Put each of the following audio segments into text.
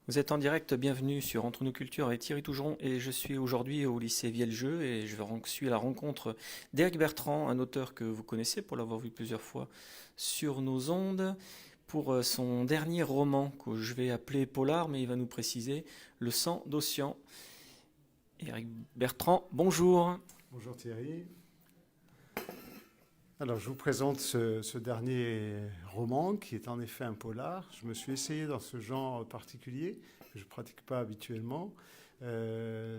Vous êtes en direct, bienvenue sur Entre nos cultures avec Thierry Tougeron et je suis aujourd'hui au lycée Vieljeu et suis à la rencontre d'Éric Bertrand, un auteur que vous connaissez pour l'avoir vu plusieurs fois sur nos ondes, pour son dernier roman que je vais appeler polar, mais il va nous préciser Le sang d'Ossian. Éric Bertrand, bonjour. Bonjour Thierry. Alors je vous présente ce dernier roman qui est en effet un polar. Je me suis essayé dans ce genre particulier que je ne pratique pas habituellement.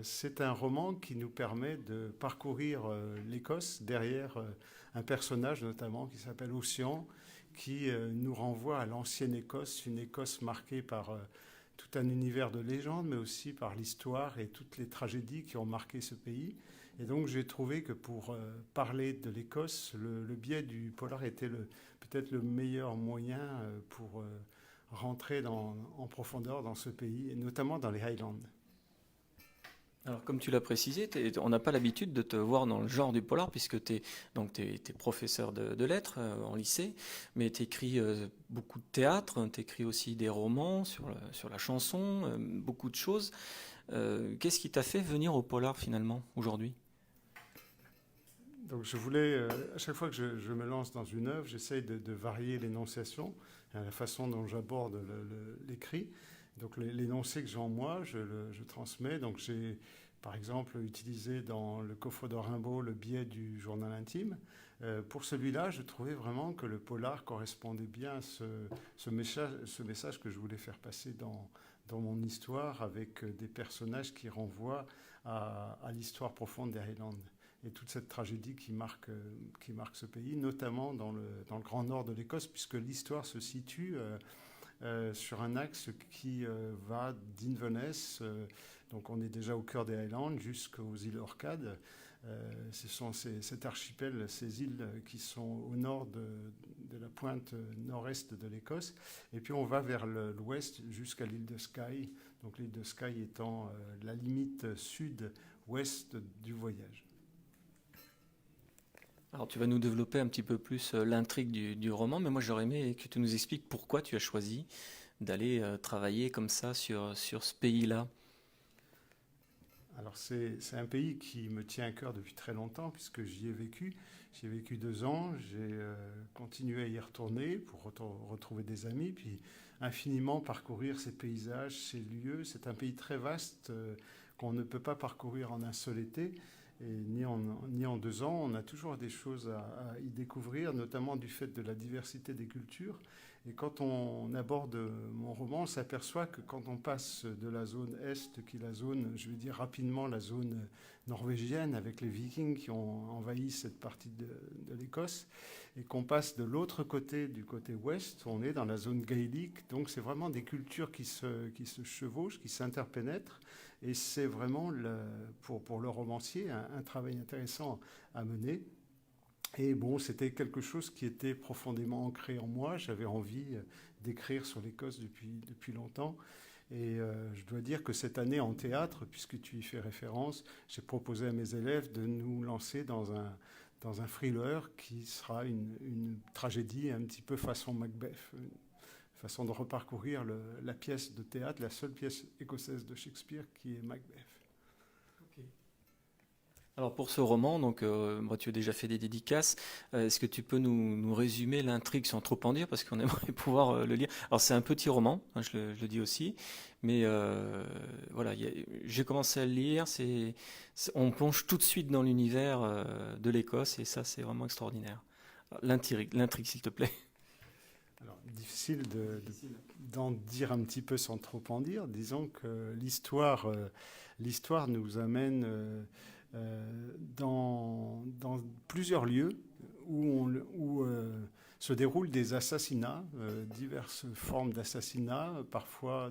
C'est un roman qui nous permet de parcourir l'Écosse derrière un personnage notamment qui s'appelle Ossian, qui nous renvoie à l'ancienne Écosse, une Écosse marquée par tout un univers de légendes, mais aussi par l'histoire et toutes les tragédies qui ont marqué ce pays. Et donc j'ai trouvé que pour parler de l'Écosse, le biais du polar était peut-être le meilleur moyen pour rentrer en profondeur dans ce pays, et notamment dans les Highlands. Alors, comme tu l'as précisé, on n'a pas l'habitude de te voir dans le genre du polar, puisque tu es professeur de lettres en lycée, mais tu écris beaucoup de théâtre, tu écris aussi des romans sur la chanson, beaucoup de choses. Qu'est-ce qui t'a fait venir au polar finalement, aujourd'hui? Donc je voulais, à chaque fois que je me lance dans une œuvre, j'essaye de varier l'énonciation, la façon dont j'aborde l'écrit. Donc l'énoncé que j'ai en moi, je transmets. Donc j'ai, par exemple, utilisé dans le coffre de Rimbaud le biais du journal intime. Pour celui-là, je trouvais vraiment que le polar correspondait bien à ce message que je voulais faire passer dans mon histoire, avec des personnages qui renvoient à l'histoire profonde des Highlands et toute cette tragédie qui marque ce pays, notamment dans le grand nord de l'Écosse, puisque l'histoire se situe sur un axe qui va d'Inverness, donc on est déjà au cœur des Highlands, jusqu'aux îles Orcades. Ce sont cet archipel, ces îles qui sont au nord de la pointe nord-est de l'Écosse. Et puis on va vers l'ouest jusqu'à l'île de Skye, donc l'île de Skye étant la limite sud-ouest du voyage. Alors, tu vas nous développer un petit peu plus l'intrigue du roman, mais moi j'aurais aimé que tu nous expliques pourquoi tu as choisi d'aller travailler comme ça sur ce pays-là. Alors c'est un pays qui me tient à cœur depuis très longtemps puisque j'y ai vécu. J'y ai vécu 2 ans, j'ai continué à y retourner pour retrouver des amis, puis infiniment parcourir ces paysages, ces lieux. C'est un pays très vaste qu'on ne peut pas parcourir en un seul été. Et ni en 2 ans, on a toujours des choses à y découvrir, notamment du fait de la diversité des cultures. Et quand on aborde mon roman, on s'aperçoit que quand on passe de la zone Est, qui est la zone, je vais dire rapidement, la zone norvégienne, avec les Vikings qui ont envahi cette partie de l'Écosse, et qu'on passe de l'autre côté, du côté Ouest, on est dans la zone gaélique. Donc c'est vraiment des cultures qui se chevauchent, qui s'interpénètrent. Et c'est vraiment, pour le romancier, un travail intéressant à mener. Et bon, c'était quelque chose qui était profondément ancré en moi. J'avais envie d'écrire sur l'Écosse depuis longtemps. Et je dois dire que cette année en théâtre, puisque tu y fais référence, j'ai proposé à mes élèves de nous lancer dans un thriller qui sera une tragédie un petit peu façon Macbeth, une façon de reparcourir la pièce de théâtre, la seule pièce écossaise de Shakespeare qui est Macbeth. Alors pour ce roman, donc moi tu as déjà fait des dédicaces. Est-ce que tu peux nous résumer l'intrigue sans trop en dire parce qu'on aimerait pouvoir le lire. Alors c'est un petit roman, hein, je le dis aussi, mais voilà, j'ai commencé à le lire. On plonge tout de suite dans l'univers de l'Écosse et ça c'est vraiment extraordinaire. L'intrigue s'il te plaît. Alors, difficile d'en dire un petit peu sans trop en dire. Disons que l'histoire nous amène dans plusieurs lieux où se déroulent des assassinats, diverses formes d'assassinats, parfois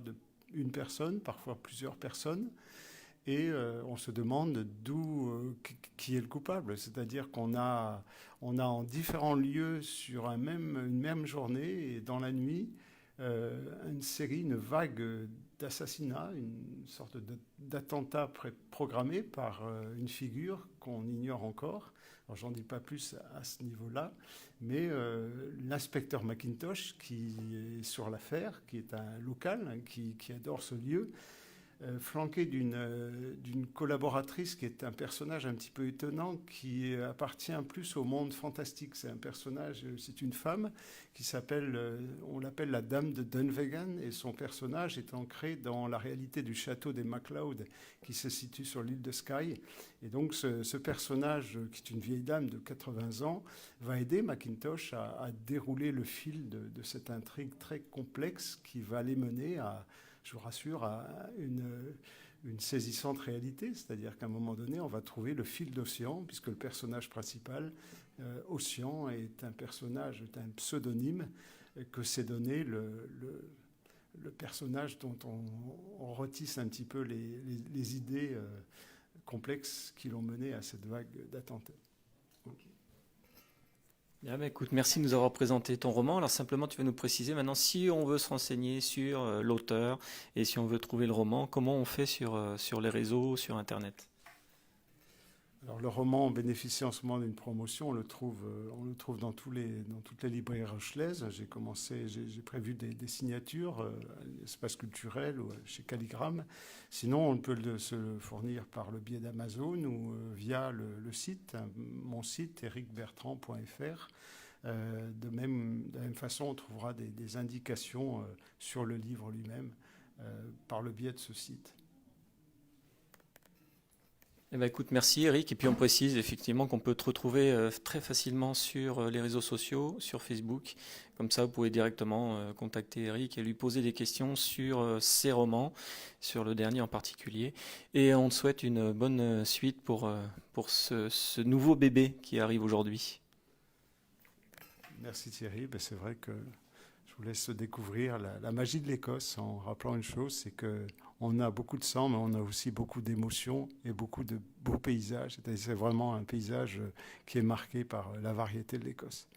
une personne, parfois plusieurs personnes. Et on se demande qui est le coupable. C'est-à-dire qu'on a en différents lieux sur une même journée et dans la nuit une série, une vague d'assassinats, une sorte d'attentat programmé par une figure qu'on ignore encore. Alors, j'en dis pas plus à ce niveau-là, mais l'inspecteur McIntosh, qui est sur l'affaire, qui est un local, hein, qui adore ce lieu, flanqué d'une collaboratrice qui est un personnage un petit peu étonnant, qui appartient plus au monde fantastique. C'est un personnage, c'est une femme qui s'appelle, on l'appelle la Dame de Dunvegan, et son personnage est ancré dans la réalité du château des MacLeod, qui se situe sur l'île de Skye. Et donc ce personnage, qui est une vieille dame de 80 ans, va aider McIntosh à dérouler le fil de cette intrigue très complexe qui va les mener à, je vous rassure, à une saisissante réalité, c'est-à-dire qu'à un moment donné, on va trouver le fil d'Océan, puisque le personnage principal, Océan, est un personnage, est un pseudonyme que s'est donné le personnage dont on retisse un petit peu les idées complexes qui l'ont mené à cette vague d'attentats. Bien, bah, écoute, merci de nous avoir présenté ton roman. Alors simplement, tu vas nous préciser maintenant si on veut se renseigner sur l'auteur et si on veut trouver le roman, comment on fait sur les réseaux, sur Internet? Alors, le roman bénéficie en ce moment d'une promotion. On le trouve dans toutes les librairies rochelaises. J'ai prévu des signatures à l'espace culturel ou chez Calligramme. Sinon, on peut se le fournir par le biais d'Amazon ou via le site, mon site, ericbertrand.fr. De la même façon, on trouvera des indications sur le livre lui-même par le biais de ce site. Eh ben, écoute, merci Eric. Et puis on précise effectivement qu'on peut te retrouver très facilement sur les réseaux sociaux, sur Facebook. Comme ça, vous pouvez directement contacter Eric et lui poser des questions sur ses romans, sur le dernier en particulier. Et on te souhaite une bonne suite pour ce nouveau bébé qui arrive aujourd'hui. Merci Thierry. Ben, c'est vrai que je vous laisse découvrir la magie de l'Écosse en rappelant une chose, c'est qu'on a beaucoup de sang, mais on a aussi beaucoup d'émotions et beaucoup de beaux paysages. C'est vraiment un paysage qui est marqué par la variété de l'Écosse.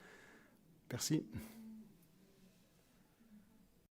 Merci.